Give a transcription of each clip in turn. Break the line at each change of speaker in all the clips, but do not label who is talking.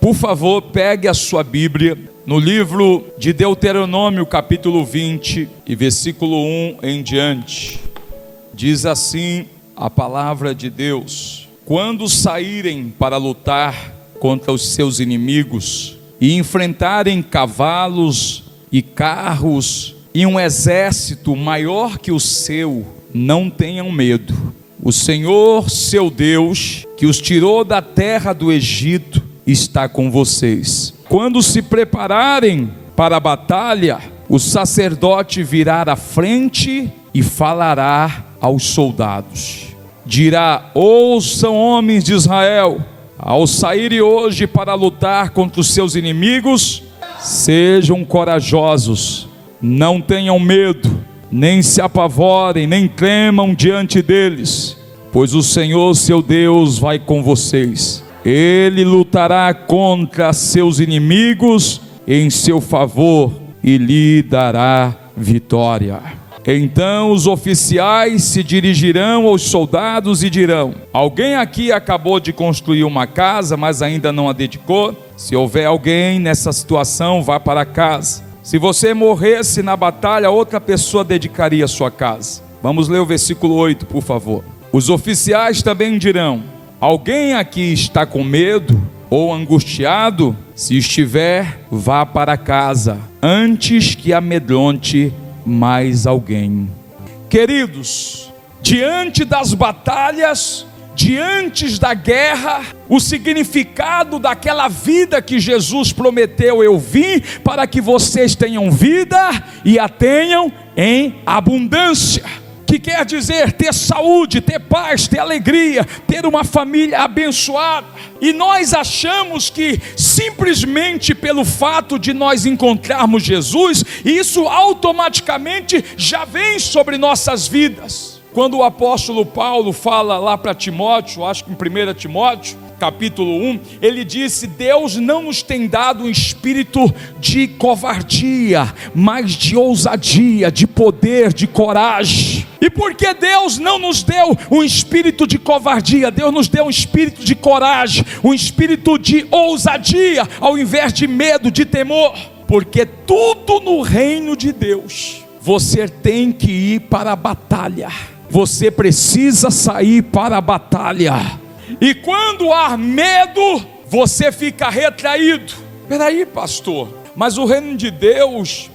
Por favor, pegue a sua Bíblia no livro de Deuteronômio, capítulo 20 e versículo 1 em diante. Diz assim a palavra de Deus: quando saírem para lutar contra os seus inimigos e enfrentarem cavalos e carros e um exército maior que o seu, não tenham medo. O Senhor, seu Deus, que os tirou da terra do Egito, está com vocês. Quando se prepararem para a batalha, o sacerdote virá à frente e falará aos soldados. Dirá: ouçam, homens de Israel, ao saírem hoje para lutar contra os seus inimigos, sejam corajosos, não tenham medo, nem se apavorem, nem tremam diante deles, pois o Senhor, seu Deus, vai com vocês. Ele lutará contra seus inimigos em seu favor e lhe dará vitória. Então os oficiais se dirigirão aos soldados e dirão: alguém aqui acabou de construir uma casa, mas ainda não a dedicou? Se houver alguém nessa situação, vá para casa. Se você morresse na batalha, outra pessoa dedicaria a sua casa. Vamos ler o versículo 8, por favor. Os oficiais também dirão: alguém aqui está com medo ou angustiado? Se estiver, vá para casa, antes que amedronte mais alguém. Queridos, diante das batalhas, diante da guerra, o significado daquela vida que Jesus prometeu: eu vim para que vocês tenham vida e a tenham em abundância. Que quer dizer ter saúde, ter paz, ter alegria, ter uma família abençoada. E nós achamos que simplesmente pelo fato de nós encontrarmos Jesus, isso automaticamente já vem sobre nossas vidas. Quando o apóstolo Paulo fala lá para Timóteo, acho que em 1 Timóteo, capítulo 1, ele disse: Deus não nos tem dado um espírito de covardia, mas de ousadia, de poder, de coragem. E por que Deus não nos deu um espírito de covardia? Deus nos deu um espírito de coragem, um espírito de ousadia, ao invés de medo, de temor. Porque tudo no reino de Deus, você tem que ir para a batalha. Você precisa sair para a batalha. E quando há medo, você fica retraído. Peraí, pastor, mas o reino de Deus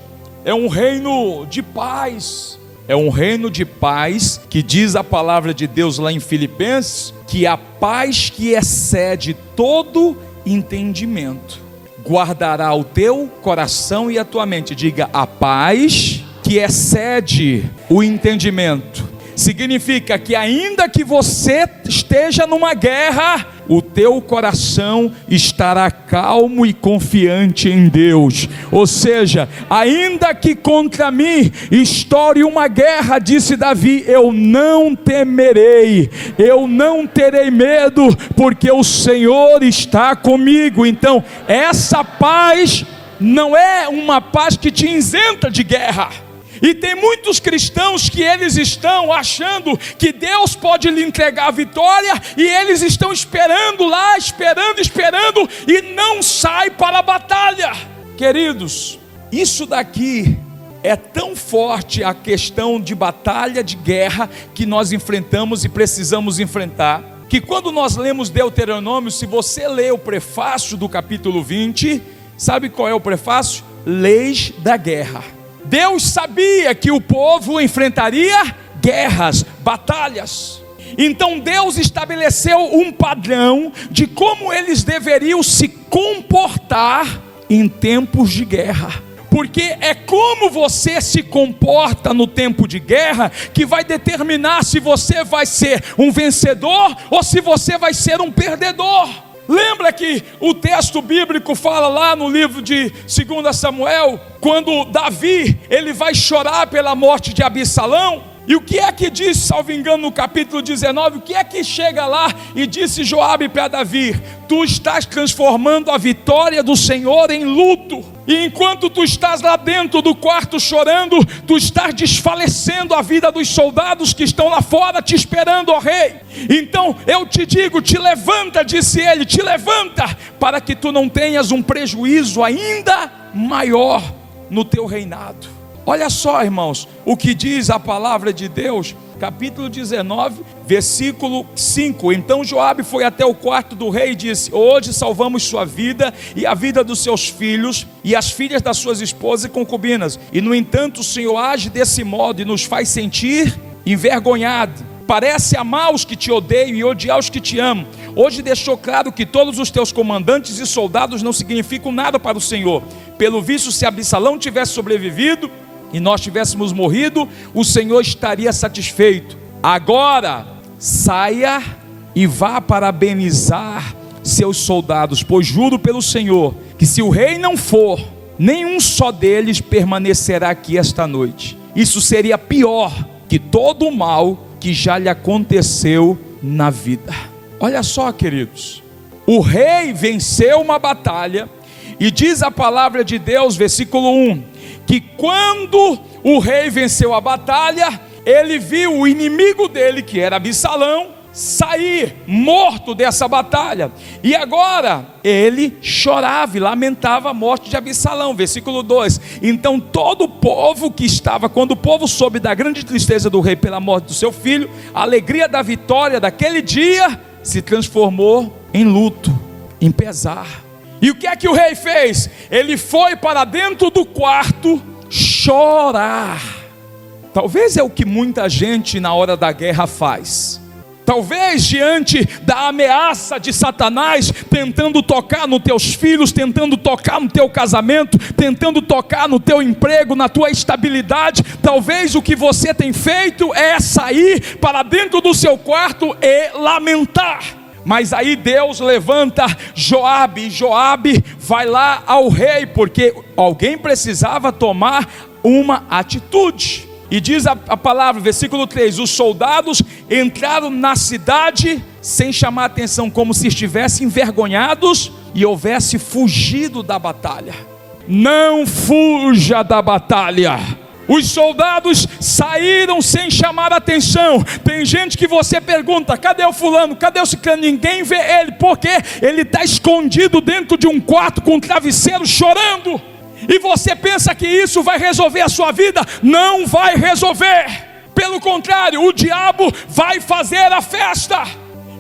é um reino de paz. É um reino de paz que diz a palavra de Deus lá em Filipenses, que a paz que excede todo entendimento guardará o teu coração e a tua mente. Diga: a paz que excede o entendimento. Significa que ainda que você esteja numa guerra, o teu coração estará calmo e confiante em Deus. Ou seja, ainda que contra mim estoure uma guerra, disse Davi, eu não temerei, eu não terei medo, porque o Senhor está comigo. Então, essa paz não é uma paz que te isenta de guerra. E tem muitos cristãos que eles estão achando que Deus pode lhe entregar a vitória, e eles estão esperando lá, esperando, e não sai para a batalha. Queridos, isso daqui é tão forte, a questão de batalha, de guerra, que nós enfrentamos e precisamos enfrentar, que quando nós lemos Deuteronômio, se você ler o prefácio do capítulo 20, sabe qual é o prefácio? Leis da guerra. Deus sabia que o povo enfrentaria guerras, batalhas. Então Deus estabeleceu um padrão de como eles deveriam se comportar em tempos de guerra. Porque é como você se comporta no tempo de guerra que vai determinar se você vai ser um vencedor ou se você vai ser um perdedor. Lembra que o texto bíblico fala lá no livro de 2 Samuel, quando Davi ele vai chorar pela morte de Absalão, E o que é que diz, salvo engano, no capítulo 19, o que é que chega lá e disse Joabe para Davi: tu estás transformando a vitória do Senhor em luto, e enquanto tu estás lá dentro do quarto chorando, tu estás desfalecendo a vida dos soldados que estão lá fora te esperando, ó rei. Então eu te digo, te levanta, disse ele, te levanta, para que tu não tenhas um prejuízo ainda maior no teu reinado. Olha só, irmãos, o que diz a palavra de Deus, capítulo 19, versículo 5. Então Joabe foi até o quarto do rei e disse: hoje salvamos sua vida e a vida dos seus filhos e as filhas das suas esposas e concubinas. E no entanto o Senhor age desse modo e nos faz sentir envergonhados. Parece amar os que te odeiam e odiar os que te amam. Hoje deixou claro que todos os teus comandantes e soldados não significam nada para o Senhor. Pelo visto, se Absalão tivesse sobrevivido e nós tivéssemos morrido, o Senhor estaria satisfeito. Agora saia e vá parabenizar seus soldados, pois juro pelo Senhor que se o rei não for, nenhum só deles permanecerá aqui esta noite. Isso seria pior que todo o mal que já lhe aconteceu na vida. Olha só, queridos, o rei venceu uma batalha, e diz a palavra de Deus, versículo 1, que quando o rei venceu a batalha, ele viu o inimigo dele, que era Absalão, sair morto dessa batalha, e agora ele chorava e lamentava a morte de Absalão. Versículo 2, então todo o povo que estava, quando o povo soube da grande tristeza do rei pela morte do seu filho, a alegria da vitória daquele dia se transformou em luto, em pesar. E o que é que o rei fez? Ele foi para dentro do quarto chorar. Talvez é o que muita gente na hora da guerra faz. Talvez diante da ameaça de Satanás, tentando tocar nos teus filhos, tentando tocar no teu casamento, tentando tocar no teu emprego, na tua estabilidade, talvez o que você tem feito é sair para dentro do seu quarto e lamentar. Mas aí Deus levanta Joabe, e Joabe vai lá ao rei, porque alguém precisava tomar uma atitude. E diz a palavra, versículo 3, os soldados entraram na cidade sem chamar atenção, como se estivessem envergonhados e houvesse fugido da batalha. Não fuja da batalha. Os soldados saíram sem chamar atenção. Tem gente que você pergunta: cadê o fulano? Cadê o ciclano? Ninguém vê ele, porque ele está escondido dentro de um quarto com um travesseiro chorando. E você pensa que isso vai resolver a sua vida? Não vai resolver. Pelo contrário, o diabo vai fazer a festa.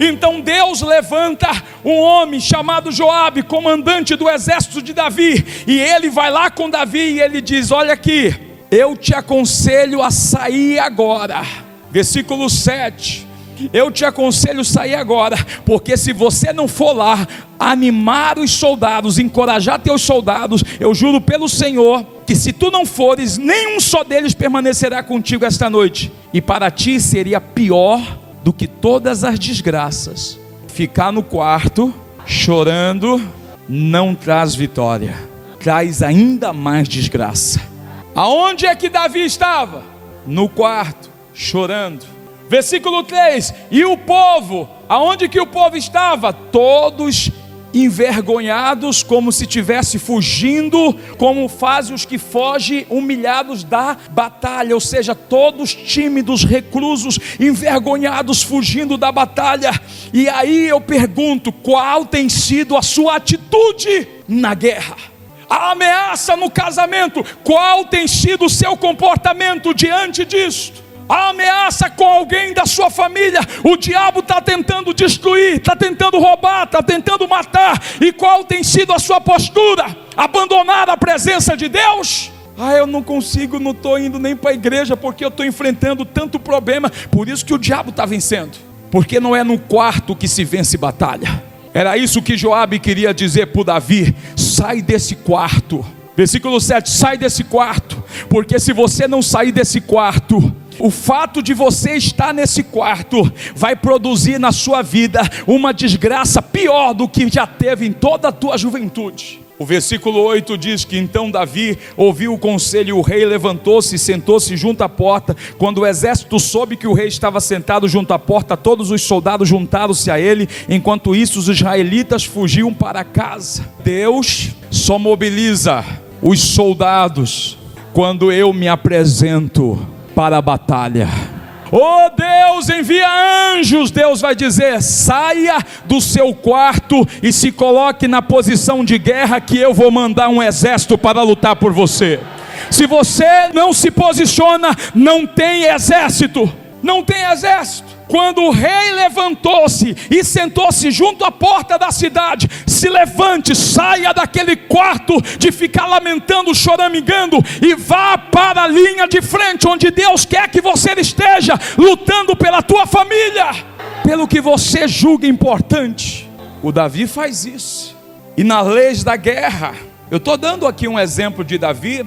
Então Deus levanta um homem chamado Joabe, comandante do exército de Davi, e ele vai lá com Davi e ele diz: olha aqui, eu te aconselho a sair agora. Versículo 7, eu te aconselho a sair agora, porque se você não for lá animar os soldados, encorajar teus soldados, eu juro pelo Senhor que se tu não fores, nenhum só deles permanecerá contigo esta noite, e para ti seria pior do que todas as desgraças. Ficar no quarto chorando não traz vitória, traz ainda mais desgraça. Aonde é que Davi estava? No quarto, chorando. Versículo 3, e o povo, aonde que o povo estava? Todos envergonhados, como se estivesse fugindo, como fazem os que fogem humilhados da batalha, ou seja, todos tímidos, reclusos, envergonhados, fugindo da batalha. E aí eu pergunto, qual tem sido a sua atitude na guerra? A ameaça no casamento, qual tem sido o seu comportamento diante disso? A ameaça com alguém da sua família, o diabo está tentando destruir, está tentando roubar, está tentando matar, e qual tem sido a sua postura? Abandonar a presença de Deus? Eu não consigo, não estou indo nem para a igreja, porque eu estou enfrentando tanto problema. Por isso que o diabo está vencendo, porque não é no quarto que se vence batalha. Era isso que Joabe queria dizer para o Davi: sai desse quarto. Versículo 7, sai desse quarto, porque se você não sair desse quarto, o fato de você estar nesse quarto vai produzir na sua vida uma desgraça pior do que já teve em toda a tua juventude. O versículo 8 diz que então Davi ouviu o conselho e o rei levantou-se e sentou-se junto à porta. Quando o exército soube que o rei estava sentado junto à porta, todos os soldados juntaram-se a ele. Enquanto isso, os israelitas fugiam para casa. Deus só mobiliza os soldados quando eu me apresento para a batalha. Oh, Deus envia anjos. Deus vai dizer: saia do seu quarto e se coloque na posição de guerra, que eu vou mandar um exército para lutar por você. Se você não se posiciona, não tem exército. Não tem exército. Quando o rei levantou-se e sentou-se junto à porta da cidade, se levante, saia daquele quarto de ficar lamentando, choramingando, e vá para a linha de frente, onde Deus quer que você esteja, lutando pela tua família, pelo que você julga importante. O Davi faz isso. E nas leis da guerra, eu estou dando aqui um exemplo de Davi,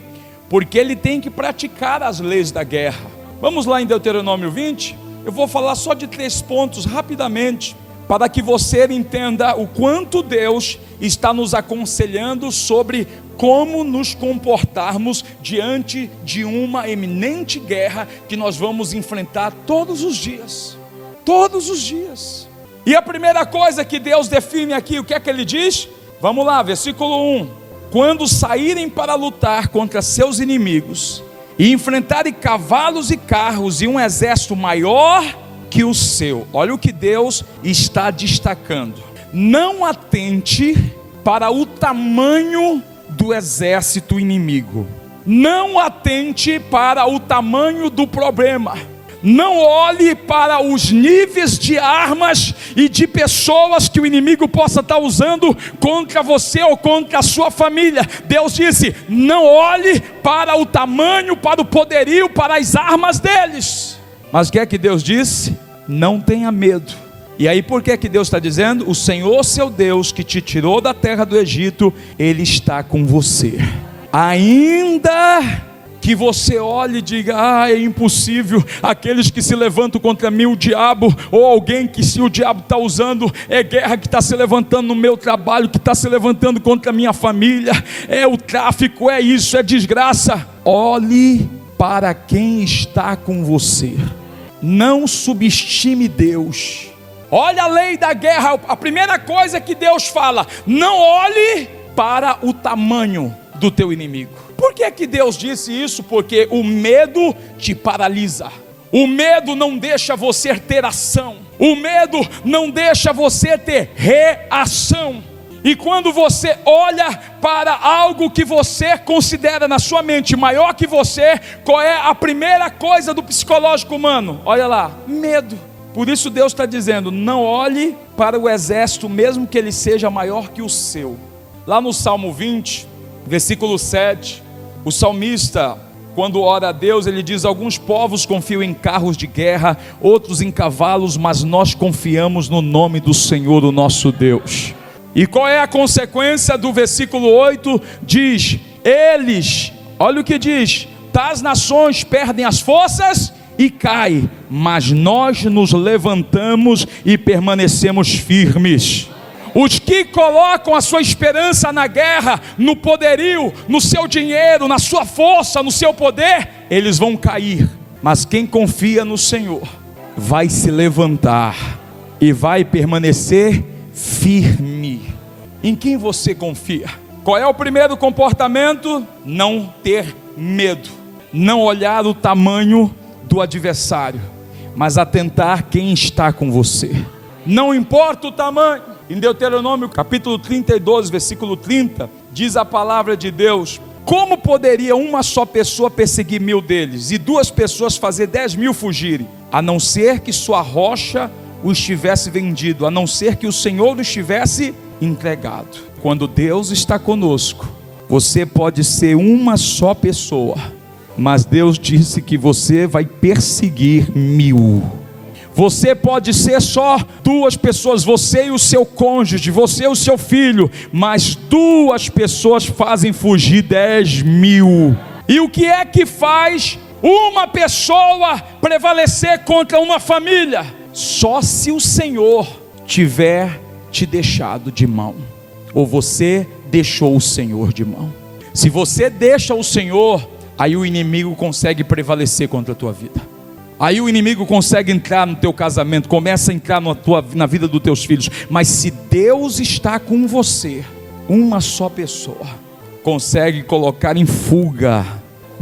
porque ele tem que praticar as leis da guerra. Vamos lá em Deuteronômio 20. Eu vou falar só de 3 pontos rapidamente, para que você entenda o quanto Deus está nos aconselhando sobre como nos comportarmos diante de uma eminente guerra que nós vamos enfrentar todos os dias. Todos os dias. E a primeira coisa que Deus define aqui, o que é que ele diz? Vamos lá, versículo 1. Quando saírem para lutar contra seus inimigos e enfrentarem cavalos e carros e um exército maior que o seu. Olha o que Deus está destacando. Não atente para o tamanho do exército inimigo. Não atente para o tamanho do problema. Não olhe para os níveis de armas e de pessoas que o inimigo possa estar usando contra você ou contra a sua família. Deus disse: não olhe para o tamanho, para o poderio, para as armas deles. Mas o que é que Deus disse? Não tenha medo. E aí por que Deus está dizendo? O Senhor seu Deus, que te tirou da terra do Egito, Ele está com você. Ainda que você olhe e diga: é impossível, aqueles que se levantam contra mim, o diabo, ou alguém que se o diabo está usando, é guerra que está se levantando no meu trabalho, que está se levantando contra a minha família, é o tráfico, é isso, é desgraça. Olhe para quem está com você. Não subestime Deus. Olha a lei da guerra. A primeira coisa que Deus fala: não olhe para o tamanho do teu inimigo. Por que Deus disse isso? Porque o medo te paralisa. O medo não deixa você ter ação. O medo não deixa você ter reação. E quando você olha para algo que você considera na sua mente maior que você, qual é a primeira coisa do psicológico humano? Olha lá, medo. Por isso Deus está dizendo: não olhe para o exército, mesmo que ele seja maior que o seu. Lá no Salmo 20, versículo 7, o salmista, quando ora a Deus, ele diz: alguns povos confiam em carros de guerra, outros em cavalos, mas nós confiamos no nome do Senhor, o nosso Deus. E qual é a consequência do versículo 8? Diz: eles, olha o que diz: tais nações perdem as forças e caem, mas nós nos levantamos e permanecemos firmes. Os que colocam a sua esperança na guerra, no poderio, no seu dinheiro, na sua força, no seu poder, eles vão cair. Mas quem confia no Senhor vai se levantar e vai permanecer firme. Em quem você confia? Qual é o primeiro comportamento? Não ter medo. Não olhar o tamanho do adversário, mas atentar quem está com você. Não importa o tamanho. Em Deuteronômio capítulo 32, versículo 30, diz a palavra de Deus: como poderia uma só pessoa perseguir 1000 deles, e 2 pessoas fazer 10.000 fugirem? A não ser que sua rocha o estivesse vendido, a não ser que o Senhor o estivesse entregado. Quando Deus está conosco, você pode ser uma só pessoa, mas Deus disse que você vai perseguir 1000. Você pode ser só 2 pessoas, você e o seu cônjuge, você e o seu filho, mas 2 pessoas fazem fugir 10.000. E o que é que faz uma pessoa prevalecer contra uma família? Só se o Senhor tiver te deixado de mão, ou você deixou o Senhor de mão. Se você deixa o Senhor, aí o inimigo consegue prevalecer contra a tua vida. Aí o inimigo consegue entrar no teu casamento, começa a entrar na vida dos teus filhos. Mas se Deus está com você, uma só pessoa consegue colocar em fuga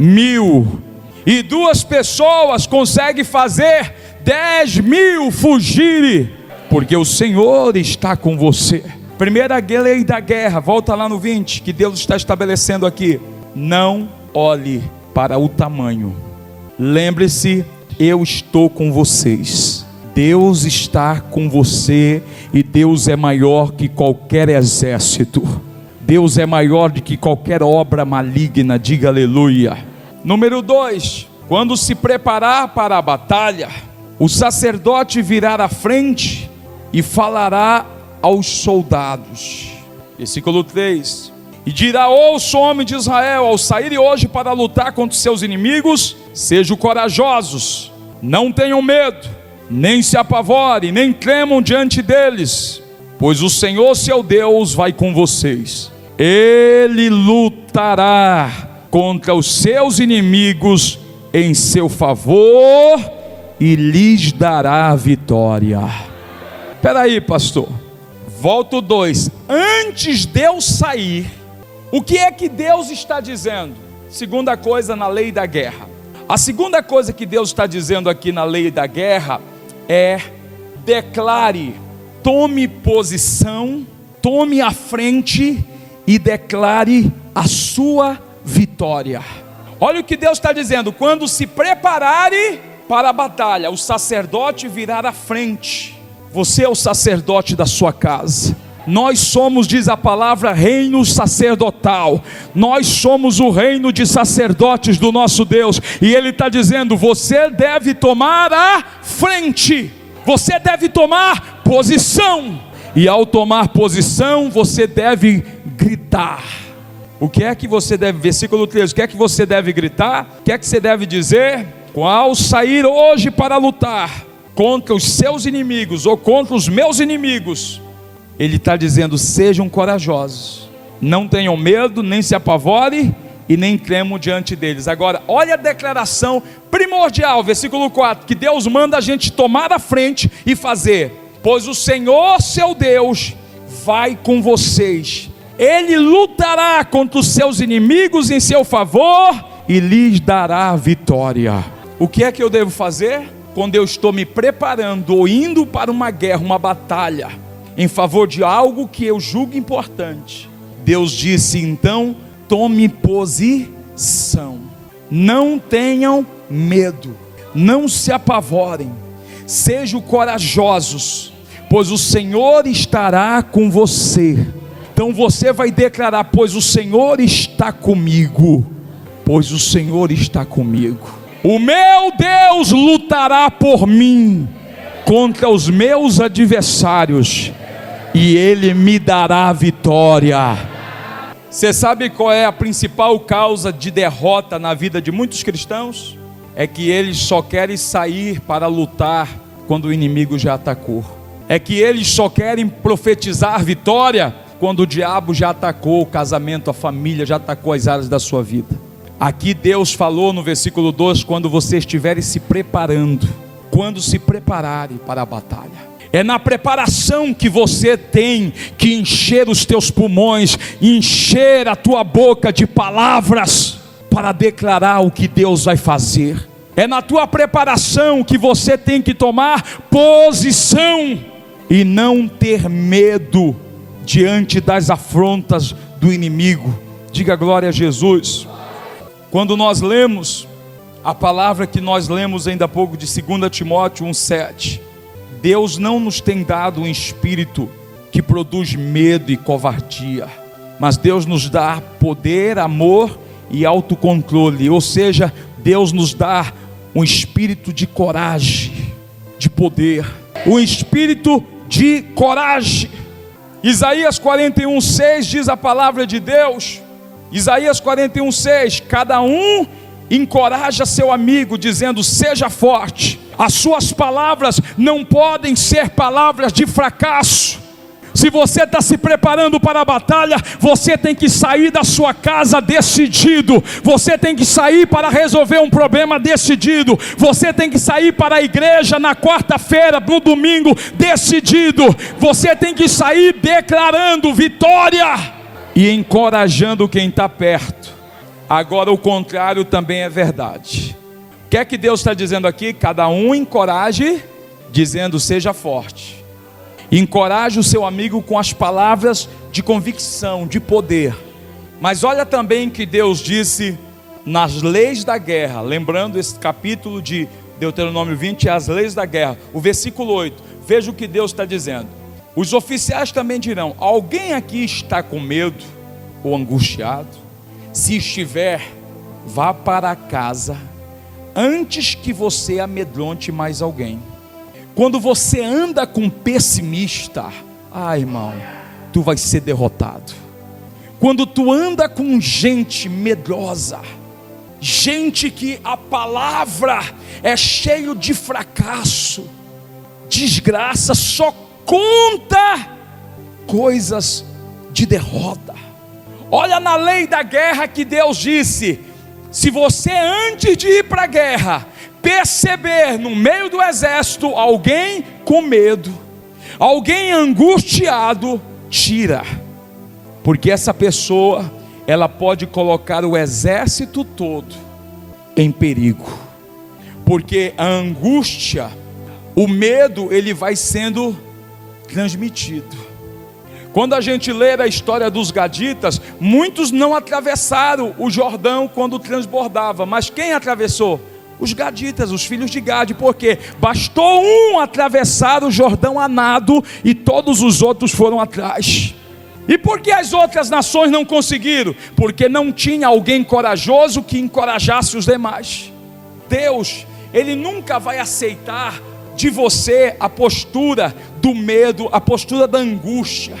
1.002 pessoas conseguem fazer 10.000 fugirem, porque o Senhor está com você. Primeira lei da guerra, volta lá no 20, que Deus está estabelecendo aqui: não olhe para o tamanho. Lembre-se, eu estou com vocês. Deus está com você, e Deus é maior que qualquer exército. Deus é maior do que qualquer obra maligna, diga aleluia. Número 2, quando se preparar para a batalha, o sacerdote virá à frente e falará aos soldados. Versículo 3: e dirá: ouça, homem de Israel, ao saírem hoje para lutar contra os seus inimigos, sejam corajosos, não tenham medo, nem se apavorem, nem tremam diante deles, pois o Senhor seu Deus vai com vocês. Ele lutará contra os seus inimigos em seu favor e lhes dará a vitória. Espera aí, pastor, volto 2, antes de eu sair, o que é que Deus está dizendo? Segunda coisa na lei da guerra. A segunda coisa que Deus está dizendo aqui na lei da guerra é: declare, tome posição, tome a frente e declare a sua vitória. Olha o que Deus está dizendo: quando se prepararem para a batalha, o sacerdote virá à frente. Você é o sacerdote da sua casa. Nós somos, diz a palavra, reino sacerdotal. Nós somos o reino de sacerdotes do nosso Deus. E Ele está dizendo: você deve tomar a frente. Você deve tomar posição. E ao tomar posição, você deve gritar. O que é que você deve, versículo 13, o que é que você deve gritar? O que é que você deve dizer? Ao sair hoje para lutar contra os seus inimigos, ou contra os meus inimigos, Ele está dizendo: sejam corajosos, não tenham medo, nem se apavorem e nem tremam diante deles. Agora, olha a declaração primordial, versículo 4, que Deus manda a gente tomar a frente e fazer: pois o Senhor seu Deus vai com vocês, Ele lutará contra os seus inimigos em seu favor e lhes dará a vitória. O que é que eu devo fazer? Quando eu estou me preparando ou indo para uma guerra, uma batalha, em favor de algo que eu julgo importante, Deus disse: então tome posição, não tenham medo, não se apavorem, sejam corajosos, pois o Senhor estará com você. Então você vai declarar: pois o Senhor está comigo, pois o Senhor está comigo. O meu Deus lutará por mim contra os meus adversários, e Ele me dará a vitória. Você sabe qual é a principal causa de derrota na vida de muitos cristãos? É que eles só querem sair para lutar quando o inimigo já atacou. É que eles só querem profetizar vitória quando o diabo já atacou o casamento, a família, já atacou as áreas da sua vida. Aqui Deus falou no versículo 2, quando vocês estiverem se preparando, quando se prepararem para a batalha. É na preparação que você tem que encher os teus pulmões, encher a tua boca de palavras para declarar o que Deus vai fazer. É na tua preparação que você tem que tomar posição e não ter medo diante das afrontas do inimigo. Diga glória a Jesus. Quando nós lemos a palavra que nós lemos ainda há pouco de 2 Timóteo 1,7, Deus não nos tem dado um espírito que produz medo e covardia, mas Deus nos dá poder, amor e autocontrole. Ou seja, Deus nos dá um espírito de coragem, de poder, um espírito de coragem. Isaías 41,6 diz a palavra de Deus, Isaías 41,6, cada um encoraja seu amigo, dizendo: seja forte. As suas palavras não podem ser palavras de fracasso. Se você está se preparando para a batalha, você tem que sair da sua casa decidido. Você tem que sair para resolver um problema decidido. Você tem que sair para a igreja na quarta-feira, no domingo, decidido. Você tem que sair declarando vitória e encorajando quem está perto. Agora o contrário também é verdade. O que é que Deus está dizendo aqui? Cada um encoraje, dizendo seja forte. Encoraje o seu amigo com as palavras de convicção, de poder. Mas olha também que Deus disse nas leis da guerra, lembrando esse capítulo de Deuteronômio 20, as leis da guerra, o versículo 8, veja o que Deus está dizendo. Os oficiais também dirão: alguém aqui está com medo ou angustiado? Se estiver, vá para casa, antes que você amedronte mais alguém. Quando você anda com pessimista, irmão, tu vai ser derrotado. Quando tu anda com gente medrosa, gente que a palavra é cheio de fracasso, desgraça, só conta coisas de derrota. Olha na lei da guerra que Deus disse: se você antes de ir para a guerra perceber no meio do exército alguém com medo, alguém angustiado, tira, porque essa pessoa, ela pode colocar o exército todo em perigo, porque a angústia, o medo, ele vai sendo transmitido. Quando a gente lê a história dos gaditas, muitos não atravessaram o Jordão quando transbordava, mas quem atravessou? Os gaditas, os filhos de Gade. Porque bastou um atravessar o Jordão a nado e todos os outros foram atrás. E por que as outras nações não conseguiram? Porque não tinha alguém corajoso que encorajasse os demais. Deus, Ele nunca vai aceitar de você a postura do medo, a postura da angústia,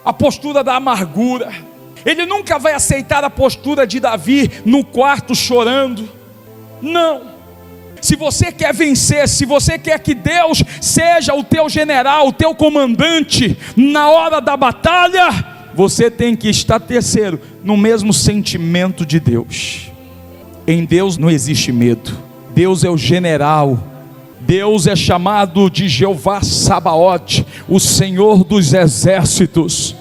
a postura da amargura. Ele nunca vai aceitar a postura de Davi no quarto chorando. Não. Se você quer vencer, se você quer que Deus seja o teu general, o teu comandante na hora da batalha, você tem que estar, terceiro, no mesmo sentimento de Deus. Em Deus não existe medo. Deus é o general. Deus é chamado de Jeová Sabaote, o Senhor dos exércitos.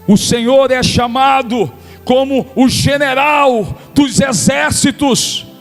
O Senhor é chamado como o general dos exércitos.